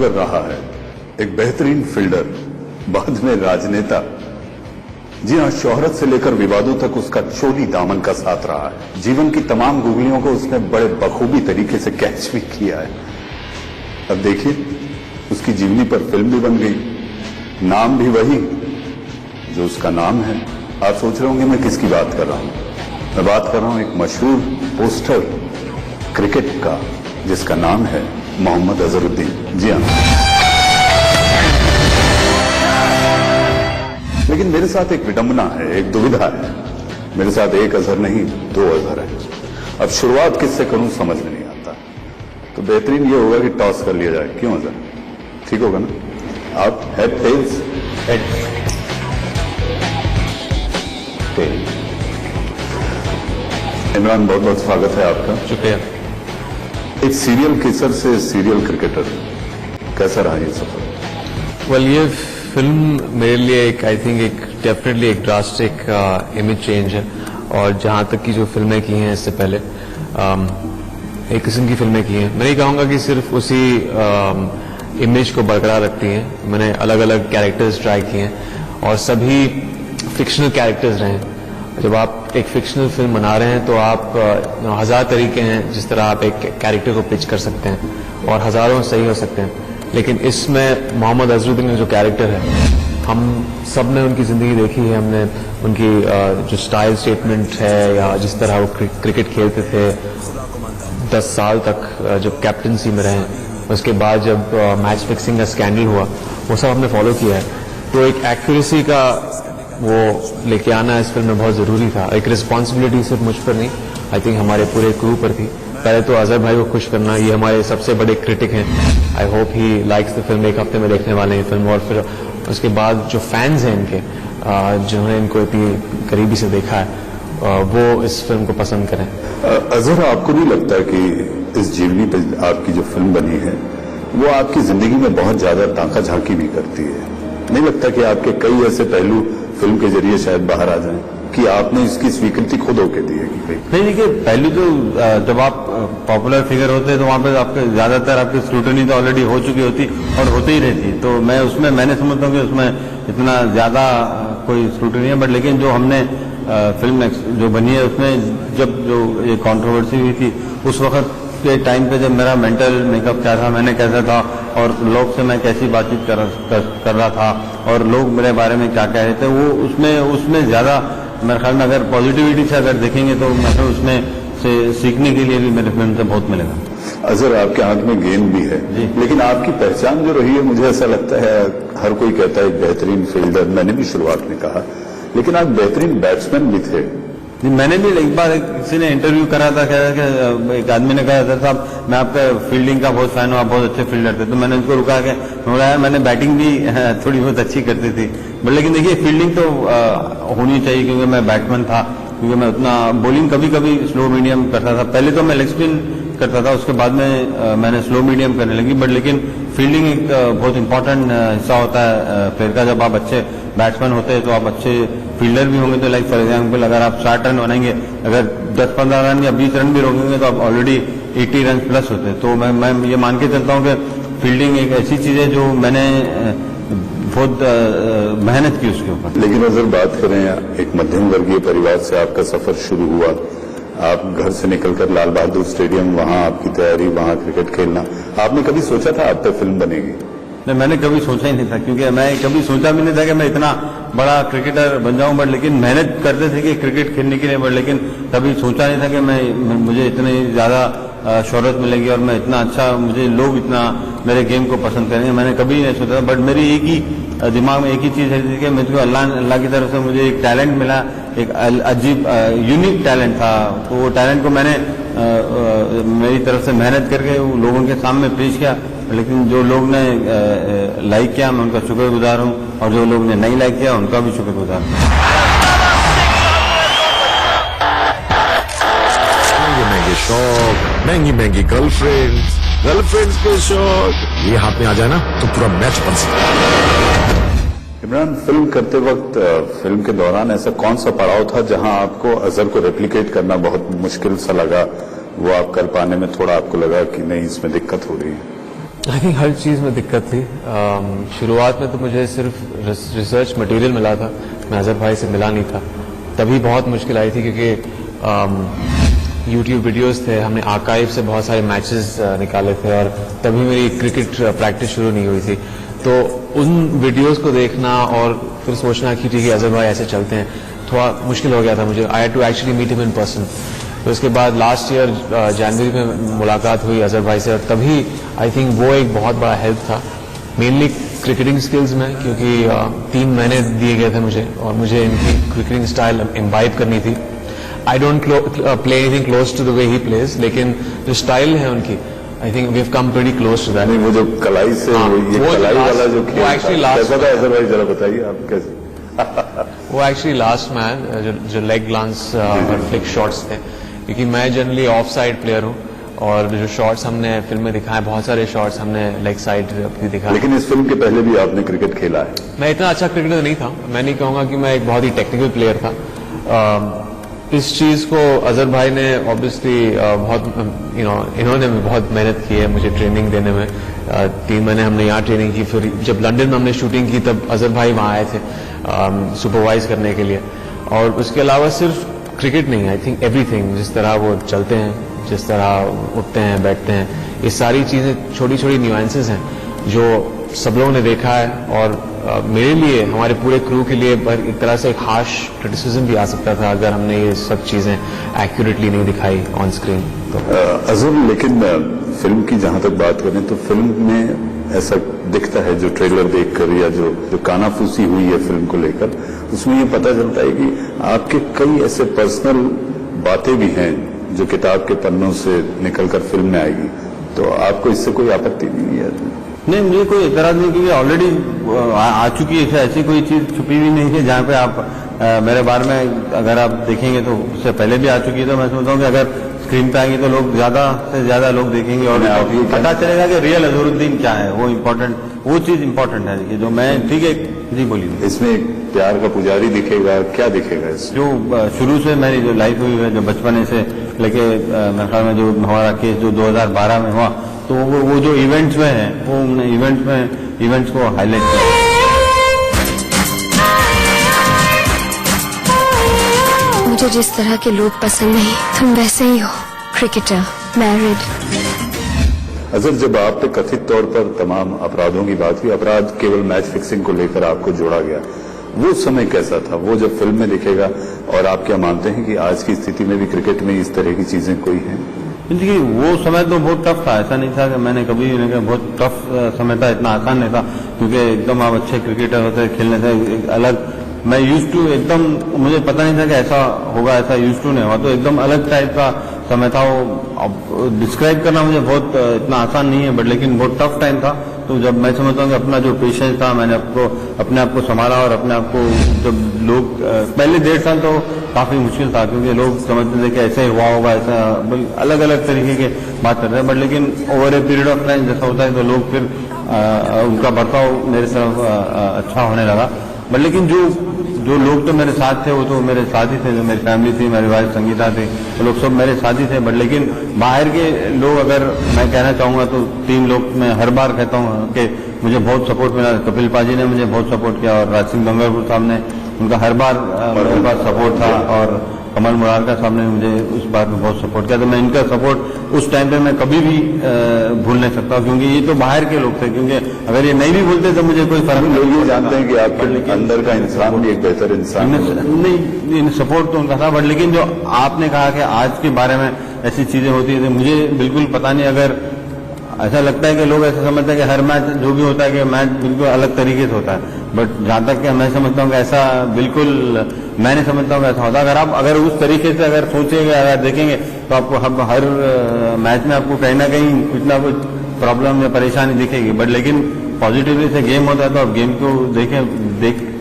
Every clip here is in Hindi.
जादूगर रहा है, एक बेहतरीन फील्डर, बाद में राजनेता। जी हाँ, शोहरत से लेकर विवादों तक उसका चोली दामन का साथ रहा है। जीवन की तमाम गुगलियों को उसने बड़े बखूबी तरीके से कैच भी किया है। अब देखिए, उसकी जीवनी पर फिल्म भी बन गई, नाम भी वही जो उसका नाम है। आप सोच रहे होंगे मैं किसकी बात कर रहा हूं। मैं बात कर रहा हूं एक मशहूर पोस्टर क्रिकेट का, जिसका नाम है मोहम्मद अजहरुद्दीन। जी हाँ, लेकिन मेरे साथ एक विडंबना है, एक दुविधा है। मेरे साथ एक अजहर नहीं, दो अजहर है। अब शुरुआत किससे करूं समझ में नहीं आता, तो बेहतरीन ये होगा कि टॉस कर लिया जाए। क्यों अजहर, ठीक होगा ना? आप हेड टेल्स? इमरान, बहुत बहुत स्वागत है आपका। शुक्रिया। एक सीरियल किसर से सीरियल क्रिकेटर, कैसा रहा ये सफर? वेल, ये फिल्म मेरे लिए एक आई थिंक एक डेफिनेटली एक ड्रास्टिक इमेज चेंज है। और जहां तक की जो फिल्में की हैं इससे पहले, एक किस्म की फिल्में की हैं, मैं नहीं कहूँगा कि सिर्फ उसी इमेज को बरकरार रखती हैं। मैंने अलग अलग कैरेक्टर्स ट्राई किए हैं और सभी फिक्शनल कैरेक्टर्स रहे हैं। जब आप एक फिक्शनल फिल्म बना रहे हैं तो आप हजार तरीके हैं जिस तरह आप एक कैरेक्टर को पिच कर सकते हैं और हजारों सही हो सकते हैं। लेकिन इसमें मोहम्मद अजहरुद्दीन का जो कैरेक्टर है, हम सब ने उनकी ज़िंदगी देखी है। हमने उनकी जो स्टाइल स्टेटमेंट है या जिस तरह वो क्रिकेट खेलते थे 10 साल तक जब कैप्टनसी में रहे, उसके बाद जब मैच फिक्सिंग का स्कैंडल हुआ, वो सब हमने फॉलो किया है। तो एक एक्यूरेसी का वो लेके आना इस फिल्म में बहुत ज़रूरी था। एक रिस्पॉन्सिबिलिटी सिर्फ मुझ पर नहीं, आई थिंक हमारे पूरे क्रू पर थी। पहले तो अजहर भाई को खुश करना, ये हमारे सबसे बड़े क्रिटिक हैं। I hope he likes the film. एक हफ्ते में देखने वाले हैं फिल्म। और फिर उसके बाद जो फैंस हैं इनके, जिन्होंने इनको इतनी करीबी से देखा है, वो इस फिल्म को पसंद करें। अजहर, आपको नहीं लगता कि इस जीवनी पर आपकी जो फिल्म बनी है वो आपकी जिंदगी में बहुत ज्यादा ताका झांकी भी करती है? नहीं लगता कि आपके कई ऐसे पहलू फिल्म के जरिए शायद बाहर आ जाएं कि आपने इसकी स्वीकृति खुद होके दी है? कि नहीं, देखिए, पहले तो जब आप पॉपुलर फिगर होते हैं तो वहाँ पे आपके ज्यादातर आपकी स्क्रूटनी तो ऑलरेडी हो चुकी होती और होती ही रहती। तो मैंने समझता हूँ कि उसमें इतना ज्यादा कोई स्क्रूटनी है। बट लेकिन जो हमने फिल्म जो बनी है उसमें जब जो ये कंट्रोवर्सी हुई थी, उस वक्त के टाइम पे जब मेरा मेंटल मेकअप क्या था, मैंने कैसा था और लोग से मैं कैसी बातचीत कर रहा था और लोग मेरे बारे में क्या कह रहे थे, वो उसमें ज्यादा मेरे ख्याल में अगर पॉजिटिविटी से अगर देखेंगे तो मतलब उसमें से सीखने के लिए भी मेरे फिल्म से बहुत मिलेगा। अजहर, आपके हाथ में गेंद भी है, लेकिन आपकी पहचान जो रही है, मुझे ऐसा लगता है, हर कोई कहता है एक बेहतरीन फील्डर, मैंने भी शुरुआत में कहा, लेकिन आप बेहतरीन बैट्समैन भी थे। मैंने भी एक बार किसी ने इंटरव्यू करा था, कह रहा कि एक आदमी ने कहा था, साहब मैं आपका फील्डिंग का बहुत फैन हूँ, आप बहुत अच्छे फील्डर थे। तो मैंने उनको रुका के बोला, यार मैंने बैटिंग भी थोड़ी बहुत अच्छी करती थी, बट लेकिन देखिए फील्डिंग तो होनी चाहिए, क्योंकि मैं बैट्समैन था। क्योंकि मैं उतना बॉलिंग कभी कभी स्लो मीडियम करता था। पहले तो मैं लेग स्पिन करता था, उसके बाद में मैंने स्लो मीडियम करने लगी। बट लेकिन फील्डिंग एक बहुत इंपॉर्टेंट हिस्सा होता है प्लेयर का। जब आप अच्छे बैट्समैन होते हैं तो आप अच्छे फील्डर भी होंगे। तो लाइक फॉर एग्जाम्पल, अगर आप 60 रन बनाएंगे, अगर 10-15 रन या 20 रन भी रोकेंगे तो आप ऑलरेडी 80 रन प्लस होते हैं। तो मैं ये मान के चलता हूँ कि फील्डिंग एक ऐसी चीज है जो मैंने बहुत मेहनत की उसके ऊपर। लेकिन अगर बात करें, एक मध्यम वर्गीय परिवार से आपका सफर शुरू हुआ, आप घर से निकलकर लाल बहादुर स्टेडियम, वहां आपकी तैयारी, वहां क्रिकेट खेलना, आपने कभी सोचा था आप पे फिल्म बनेगी? नहीं, मैंने कभी सोचा ही नहीं था, क्योंकि मैं कभी सोचा भी नहीं था कि मैं इतना बड़ा क्रिकेटर बन जाऊं। बट लेकिन मेहनत करते थे कि क्रिकेट खेलने के लिए, बट लेकिन कभी सोचा नहीं था कि मुझे इतनी ज्यादा शोहरत मिलेगी और मैं इतना अच्छा, मुझे लोग इतना मेरे गेम को पसंद करेंगे, मैंने कभी नहीं सोचा। बट मेरी एक ही दिमाग में एक ही चीज है कि मुझको अल्लाह की तरफ से मुझे एक टैलेंट मिला, एक अजीब यूनिक टैलेंट था। तो वो टैलेंट को मैंने मेरी तरफ से मेहनत करके लोगों के सामने पेश किया। लेकिन जो लोग ने लाइक किया, मैं उनका शुक्रगुजार हूँ, और जो लोग ने नहीं लाइक किया उनका भी शुक्रगुजार हूँ। महंगे शौक, महंगी महंगी गर्लफ्रेंड्स के शौक, ये हाथ में आ जाए ना तो पूरा मैच बन सकता है। इमरान, फिल्म करते वक्त, फिल्म के दौरान ऐसा कौन सा पड़ाव था जहां आपको अजहर को रेप्लिकेट करना बहुत मुश्किल सा लगा, वो आप कर पाने में थोड़ा आपको लगा कि नहीं इसमें दिक्कत हो रही है? आई थिंक हर चीज़ में दिक्कत थी। शुरुआत में तो मुझे सिर्फ रिसर्च मटेरियल मिला था, मैं अजहर भाई से मिला नहीं था, तभी बहुत मुश्किल आई थी क्योंकि यूट्यूब वीडियोस थे, हमने आर्काइव से बहुत सारे मैचेस निकाले थे और तभी मेरी क्रिकेट प्रैक्टिस शुरू नहीं हुई थी। तो उन वीडियोस को देखना और फिर सोचना कि ठीक है अजहर भाई ऐसे चलते हैं, थोड़ा मुश्किल हो गया था मुझे। I had to actually meet him in person. तो उसके बाद लास्ट ईयर जनवरी में मुलाकात हुई अजहर भाई से और तभी आई थिंक वो एक बहुत बड़ा हेल्प था, मेनली क्रिकेटिंग स्किल्स में, क्योंकि 3 महीने दिए गए थे मुझे और मुझे इनकी क्रिकेटिंग स्टाइल इम्बाइब करनी थी। I don't play anything close to the way he plays, लेकिन जो स्टाइल है उनकी I think we have come pretty close to that. नहीं, वो जो कलाई से ये कलाई वाला जो खेल था, कैसा था अजहर भाई, जरा बताइए आप कैसे? वो एक्चुअली लास्ट मैच जो लेग ग्लांस और फ्लिक शॉट्स थे, क्योंकि मैं जनरली ऑफ साइड प्लेयर हूँ और जो शॉट्स हमने फिल्म में दिखाए, बहुत सारे शॉट्स हमने लेग साइड भी दिखाए। लेकिन इस फिल्म के पहले भी आपने क्रिकेट खेला है। मैं इतना अच्छा क्रिकेटर नहीं था, मैं नहीं कहूँगा कि मैं एक बहुत ही टेक्निकल प्लेयर था। इस चीज़ को अजहर भाई ने ऑब्वियसली बहुत इन्होंने बहुत मेहनत की है मुझे ट्रेनिंग देने में। 3 महीने हमने यहाँ ट्रेनिंग की, फिर जब लंदन में हमने शूटिंग की तब अजहर भाई वहाँ आए थे सुपरवाइज करने के लिए। और उसके अलावा सिर्फ क्रिकेट नहीं, आई थिंक एवरीथिंग, जिस तरह वो चलते हैं, जिस तरह उठते हैं बैठते हैं, ये सारी चीज़ें छोटी छोटी न्यूएंसेस हैं जो सब लोगों ने देखा है। और मेरे लिए, हमारे पूरे क्रू के लिए एक तरह से एक हार्श क्रिटिसिज्म भी आ सकता था अगर हमने ये सब चीज़ें एक्यूरेटली नहीं दिखाई ऑन स्क्रीन। तो अजहर, लेकिन फिल्म की जहां तक बात करें तो फिल्म में ऐसा दिखता है, जो ट्रेलर देखकर या जो कानाफूसी हुई है फिल्म को लेकर, उसमें ये पता चलता है कि आपके कई ऐसे पर्सनल बातें भी हैं जो किताब के पन्नों से निकलकर फिल्म में आएगी। तो आपको इससे कोई आपत्ति नहीं है? नहीं, मुझे कोई एतराज नहीं, क्योंकि ऑलरेडी आ चुकी है, ऐसी कोई चीज छुपी हुई नहीं है जहाँ पे आप मेरे बारे में अगर आप देखेंगे तो उससे पहले भी आ चुकी है। तो मैं समझता हूँ कि अगर स्क्रीन पे आएंगे तो लोग ज्यादा से ज्यादा लोग देखेंगे और पता चलेगा कि रियल अजहरुद्दीन क्या है। वो चीज इंपॉर्टेंट है कि जो मैं, ठीक है जी बोलिए। इसमें एक प्यार का पुजारी दिखेगा, क्या दिखेगा इसमें? जो शुरू से मेरी जो लाइफ हुई है, जो बचपन से लेके मेरे ख्याल में जो हमारा केस जो 2012 में हुआ, तो वो जो इवेंट्स में है, वो इवेंट्स को हाईलाइट किया। मुझे जिस तरह के लोग पसंद नहीं, तुम वैसे ही हो, क्रिकेटर, मैरिड। अजहर, जब आप पे कथित तौर पर तमाम अपराधों की बात हुई, अपराध केवल मैच फिक्सिंग को लेकर आपको जोड़ा गया, वो समय कैसा था? वो जब फिल्म में दिखेगा, और आप क्या मानते हैं कि आज की स्थिति में भी क्रिकेट में इस तरह की चीजें कोई हैं? देखिए, वो समय तो बहुत टफ था, ऐसा नहीं था कि मैंने कभी नहीं कहा, बहुत टफ समय था, इतना आसान नहीं था, क्योंकि एकदम आप अच्छे क्रिकेटर होते खेलने से अलग। मैं यूज टू एकदम, मुझे पता नहीं था कि ऐसा होगा, ऐसा यूज टू नहीं हुआ, तो एकदम अलग टाइप का समय था वो। डिस्क्राइब करना मुझे बहुत इतना आसान नहीं है, बट लेकिन बहुत टफ टाइम था। तो जब मैं समझता हूँ कि अपना जो पेशेंस था, मैंने अपने आप को संभाला और अपने आप को, जब लोग पहले 1.5 साल तो काफी मुश्किल था, क्योंकि लोग समझते थे कि ऐसे हुआ होगा, ऐसा अलग अलग तरीके के बात कर रहे हैं। बट लेकिन over a period of time जैसा होता है तो लोग फिर उनका बर्ताव मेरे तरफ अच्छा होने लगा। बट लेकिन जो लोग तो मेरे साथ थे वो तो मेरे साथ ही थे, जो मेरी फैमिली थी, मेरी वाइफ संगीता थी, वो लोग सब मेरे साथ ही थे। बट लेकिन बाहर के लोग, अगर मैं कहना चाहूंगा तो 3 लोग मैं हर बार कहता हूँ कि मुझे बहुत सपोर्ट मिला। कपिल पाजी ने मुझे बहुत सपोर्ट किया और राज सिंह गंगापुर साहब ने, उनका हर बार मेरे पास सपोर्ट था, और कमल मुरारका साहब ने मुझे उस बात में बहुत सपोर्ट किया। तो मैं इनका सपोर्ट उस टाइम पे मैं कभी भी भूल नहीं सकता, क्योंकि ये तो बाहर के लोग थे, क्योंकि अगर ये नहीं भी बोलते तो मुझे कोई फर्क नहीं। लोग ये जानते हैं कि आपके अंदर का इंसान भी एक बेहतर इंसान नहीं, सपोर्ट तो उनका था। बट लेकिन जो आपने कहा कि आज के बारे में ऐसी चीजें होती है, तो मुझे बिल्कुल पता नहीं। अगर ऐसा लगता है कि लोग ऐसा समझते हैं कि हर मैच जो भी होता है कि मैच बिल्कुल अलग तरीके से होता है, बट जहां तक कि मैं समझता हूँ कि ऐसा बिल्कुल मैं नहीं समझता हूँ कि ऐसा होता है। अगर उस तरीके से अगर सोचेंगे, अगर देखेंगे, तो आपको हर मैच में आपको कहीं ना कहीं कुछ ना कुछ प्रॉब्लम या परेशानी दिखेगी। बट लेकिन पॉजिटिवली से गेम होता है तो आप गेम को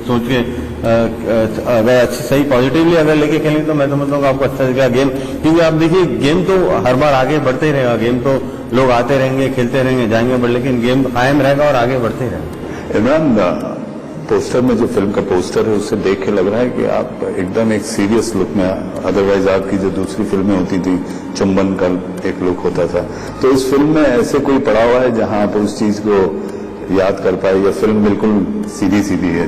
सोच के अगर अच्छी सही पॉजिटिवली अगर लेके खेलेंगे तो मैं समझता हूँ आपको अच्छा दिखेगा गेम। क्योंकि आप देखिए, गेम तो हर बार आगे बढ़ते ही रहेगा, गेम तो लोग आते रहेंगे, खेलते रहेंगे, जाएंगे, बट लेकिन गेम कायम रहेगा और आगे बढ़ते ही रहेगा। इमरान, पोस्टर में जो फिल्म का पोस्टर है उससे देख के लग रहा है कि आप एकदम एक सीरियस लुक में, अदरवाइज आपकी जो दूसरी फिल्में होती थी चुंबन का एक लुक होता था, तो इस फिल्म में ऐसे कोई पड़ा हुआ है जहां आप उस चीज को याद कर पाए, या फिल्म बिल्कुल सीधी सीधी है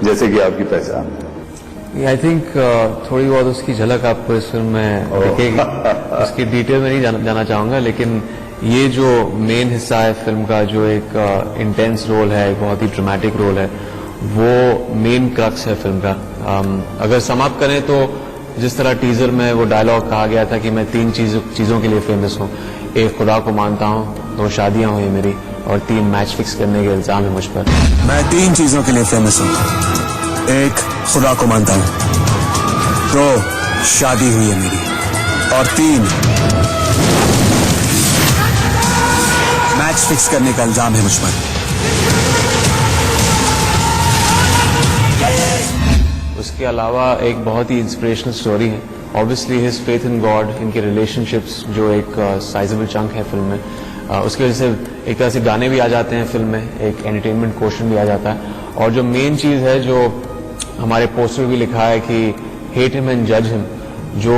जैसे कि आपकी पहचान है? आई थिंक थोड़ी बहुत उसकी झलक आपको इस फिल्म में दिखेगी। उसकी डिटेल में नहीं जाना चाहूंगा, लेकिन ये जो मेन हिस्सा है फिल्म का, जो एक इंटेंस रोल है, एक बहुत ही ड्रामेटिक रोल है, वो मेन क्रक्स है फिल्म का। अगर समाप्त करें तो जिस तरह टीजर में वो डायलॉग कहा गया था कि मैं 3 चीजों के लिए फेमस हूँ, 1 खुदा को मानता हूँ, 2 शादियां हुई मेरी, और 3 मैच फिक्स करने के इल्जाम है मुझ पर। मैं 3 चीजों के लिए फेमस हूँ। 1 खुदा को मानता हूँ, 2 शादी हुई है मेरी, और 3 मैच फिक्स करने का इल्जाम है मुझ पर। उसके अलावा एक बहुत ही इंस्पिरेशनल स्टोरी है। Obviously his faith in God, इनके रिलेशनशिप्स जो एक साइजेबल चंक है फिल्म में, उसकी वजह से एक तरह से गाने भी आ जाते हैं फिल्म में, एक एंटरटेनमेंट क्वेश्चन भी आ जाता है। और जो मेन चीज है, जो हमारे पोस्टर में भी लिखा है कि हेट हिम एंड जज हिम, जो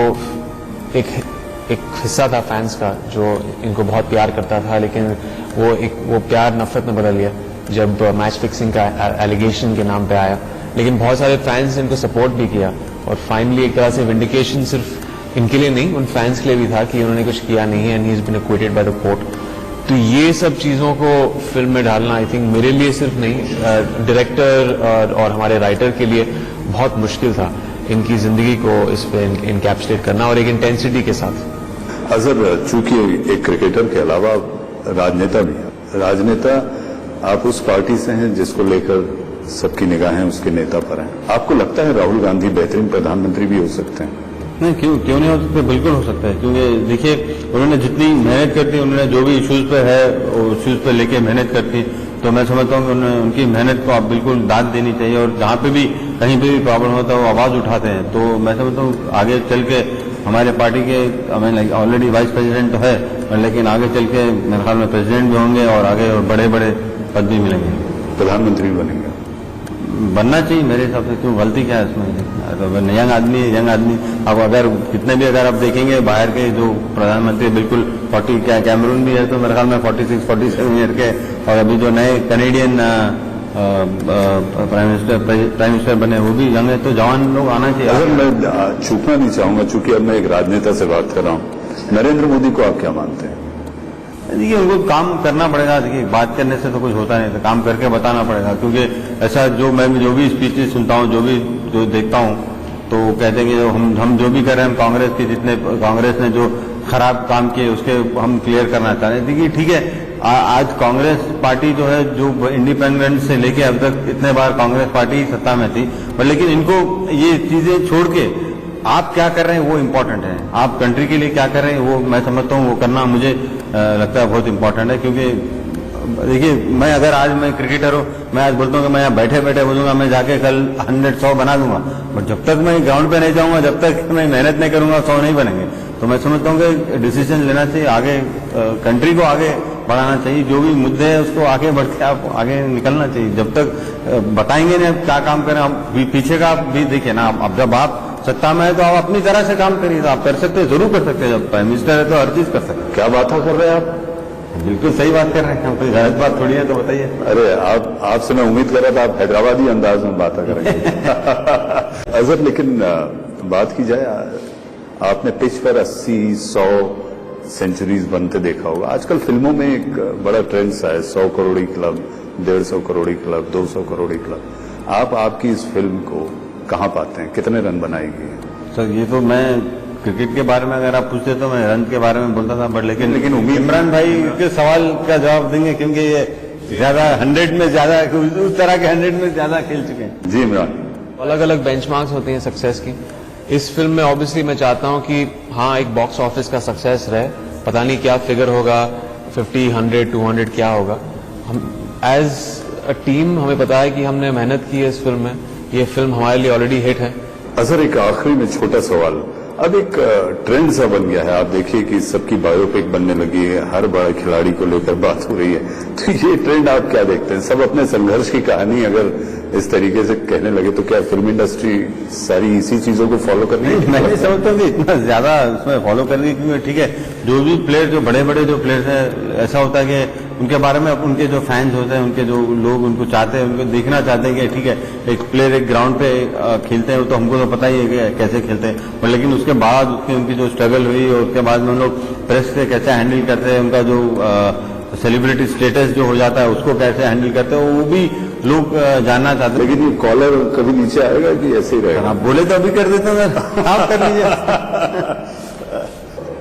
एक हिस्सा था फैंस का जो इनको बहुत प्यार करता था, लेकिन वो प्यार नफरत में बदल गया जब मैच फिक्सिंग का एलिगेशन के नाम पे आया। लेकिन बहुत सारे फैंस ने इनको सपोर्ट भी किया, और फाइनली एक तरह से विंडिकेशन सिर्फ इनके लिए नहीं, उन फैंस के लिए भी था कि उन्होंने कुछ किया नहीं है, and he is been acquitted by the court. तो ये सब चीजों को फिल्म में डालना आई थिंक मेरे लिए सिर्फ नहीं, डायरेक्टर और हमारे राइटर के लिए बहुत मुश्किल था इनकी जिंदगी को इस पे इनकैप्सुलेट करना, और एक इंटेंसिटी के साथ। अजहर, चूंकि एक क्रिकेटर के अलावा राजनेता भी है, राजनेता आप उस पार्टी से हैं जिसको लेकर सबकी निगाहें उसके नेता पर हैं, आपको लगता है राहुल गांधी बेहतरीन प्रधानमंत्री भी हो सकते हैं? नहीं, क्यों नहीं हो सकते, बिल्कुल हो सकता है। क्योंकि देखिए, उन्होंने जितनी मेहनत करती, उन्होंने जो भी इश्यूज पे है इश्यूज पे लेके मेहनत करती, तो मैं समझता हूँ कि उनकी मेहनत को आप बिल्कुल दाद देनी चाहिए, और जहाँ पे भी कहीं पे भी प्रॉब्लम होता है वो आवाज उठाते हैं। तो मैं समझता हूँ आगे चल के हमारे पार्टी के ऑलरेडी वाइस प्रेसिडेंट तो है, लेकिन आगे चल के मेरे ख्याल में प्रेसिडेंट भी होंगे, और आगे और बड़े बड़े पद भी मिलेंगे, प्रधानमंत्री बनेंगे, बनना चाहिए मेरे हिसाब से। क्यों, गलती क्या है इसमें? तो यंग आदमी अब अगर कितने भी अगर आप देखेंगे बाहर के जो प्रधानमंत्री बिल्कुल 40 क्या कैमरून भी है तो मेरे ख्याल में 46-47 ईयर के, और अभी जो नए कैनेडियन प्राइम मिनिस्टर बने वो भी यंग है, तो जवान लोग आना चाहिए। अगर मैं छूटना नहीं चाहूंगा, चूंकि अब मैं एक राजनेता से बात कर रहा हूँ, नरेंद्र मोदी को आप क्या मानते हैं? देखिए, उनको काम करना पड़ेगा। देखिए, बात करने से तो कुछ होता नहीं, तो काम करके बताना पड़ेगा। क्योंकि ऐसा मैं जो भी स्पीचेस सुनता हूँ, जो देखता हूँ, तो कहते हैं कि हम जो भी कर रहे हैं, हम कांग्रेस ने जो खराब काम किए उसके हम क्लियर करना चाह रहे हैं। देखिए, ठीक है, आज कांग्रेस पार्टी जो है, जो इंडिपेंडेंस से लेके अब तक इतने बार कांग्रेस पार्टी सत्ता में थी, पर लेकिन इनको ये चीजें छोड़ के आप क्या कर रहे हैं वो इम्पोर्टेंट है। आप कंट्री के लिए क्या कर रहे हैं वो मैं समझता हूँ वो करना मुझे लगता है बहुत इम्पोर्टेंट है। क्योंकि देखिए, मैं अगर आज मैं क्रिकेटर हूँ, मैं आज बोलता हूँ कि मैं यहाँ बैठे बैठे बोलूंगा मैं जाके कल 100 बना दूंगा, बट जब तक मैं ग्राउंड पे नहीं जाऊंगा, जब तक मैं मेहनत नहीं करूंगा 100 नहीं बनेंगे। तो मैं समझता हूँ कि डिसीजन लेना चाहिए, आगे कंट्री को आगे बढ़ाना चाहिए, जो भी मुद्दे है उसको आगे बढ़ के आप आगे निकलना चाहिए। जब तक बताएंगे नहीं आप क्या काम करें, आप पीछे का आप भी देखिए ना, अब जब आप सत्ता में है तो आप अपनी तरह से काम करिए, आप कर सकते हैं, जरूर कर सकते हैं। जब प्राइम मिनिस्टर है तो हर चीज कर सकते हैं। क्या बात कर रहे हैं आप? बिल्कुल सही बात कर रहे हैं, कोई गलत बात थोड़ी है, तो बताइए। अरे आपसे मैं उम्मीद कर रहा था आप हैदराबादी अंदाज में बात करेंगे। अजहर, लेकिन बात की जाए, आपने पिच पर 80-100 सेंचुरीज बनते देखा होगा। आजकल फिल्मों में एक बड़ा ट्रेंड सा है, 100 करोड़ी क्लब, 150 करोड़ी क्लब, 200 करोड़ी क्लब। आप आपकी इस फिल्म को कहाँ पाते हैं, कितने रन बनाएगी? सर, ये तो मैं क्रिकेट के बारे में अगर आप पूछते तो मैं रन के बारे में बोलता था, बट लेकिन इमरान भाई के सवाल का जवाब देंगे, क्योंकि ये ज्यादा 100 में ज्यादा उस तरह के 100 में ज्यादा खेल चुके हैं। जी इमरान, अलग अलग बेंचमार्क्स होती हैं सक्सेस की। इस फिल्म में ऑब्वियसली मैं चाहता हूं कि हाँ, एक बॉक्स ऑफिस का सक्सेस रहे, पता नहीं क्या फिगर होगा, 50, 100, 200 क्या होगा। हम एज अ टीम हमें पता है कि हमने मेहनत की है इस फिल्म में, ये फिल्म हमारे लिए ऑलरेडी हिट है। अजहर, एक आखिरी में छोटा सवाल, अब एक ट्रेंड सा बन गया है। आप देखिए कि सबकी बायोपिक बनने लगी है, हर बड़े खिलाड़ी को लेकर बात हो रही है। तो ये ट्रेंड आप क्या देखते हैं? सब अपने संघर्ष की कहानी अगर इस तरीके से कहने लगे तो क्या फिल्म इंडस्ट्री सारी इसी चीजों को फॉलो करनी है? मैं नहीं समझता कि इतना ज्यादा उसमें फॉलो करने क्योंकि ठीक है, जो भी प्लेयर, जो बड़े बड़े जो प्लेयर्स हैं, ऐसा होता है कि उनके बारे में उनके जो फैंस होते हैं, उनके जो लोग उनको चाहते हैं, उनको देखना चाहते हैं कि ठीक है, एक प्लेयर एक ग्राउंड पे खेलते हैं तो हमको तो पता ही है कि कैसे खेलते हैं, पर लेकिन उसके बाद उनकी जो स्ट्रगल हुई और उसके बाद में उन लोग प्रेस से कैसे हैंडल करते हैं, उनका जो सेलिब्रिटी स्टेटस जो हो जाता है उसको कैसे हैंडल करते हैं, वो भी लोग जानना चाहते हैं। लेकिन ये कॉलर कभी नीचे आएगा कि ऐसे ही रहेगा? आप बोले तो अभी कर देते हैं सर, आप कर लीजिए।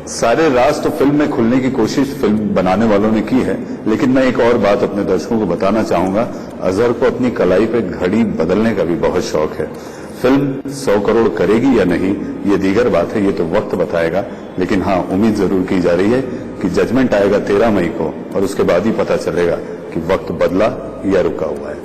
सारे राज तो फिल्म में खुलने की कोशिश फिल्म बनाने वालों ने की है, लेकिन मैं एक और बात अपने दर्शकों को बताना चाहूंगा। अजहर को अपनी कलाई पे घड़ी बदलने का भी बहुत शौक है। फिल्म 100 करोड़ करेगी या नहीं ये दीगर बात है, ये तो वक्त बताएगा। लेकिन हाँ, उम्मीद जरूर की जा रही है कि जजमेंट आएगा 13 मई को और उसके बाद ही पता चलेगा कि वक्त बदला या रुका हुआ है।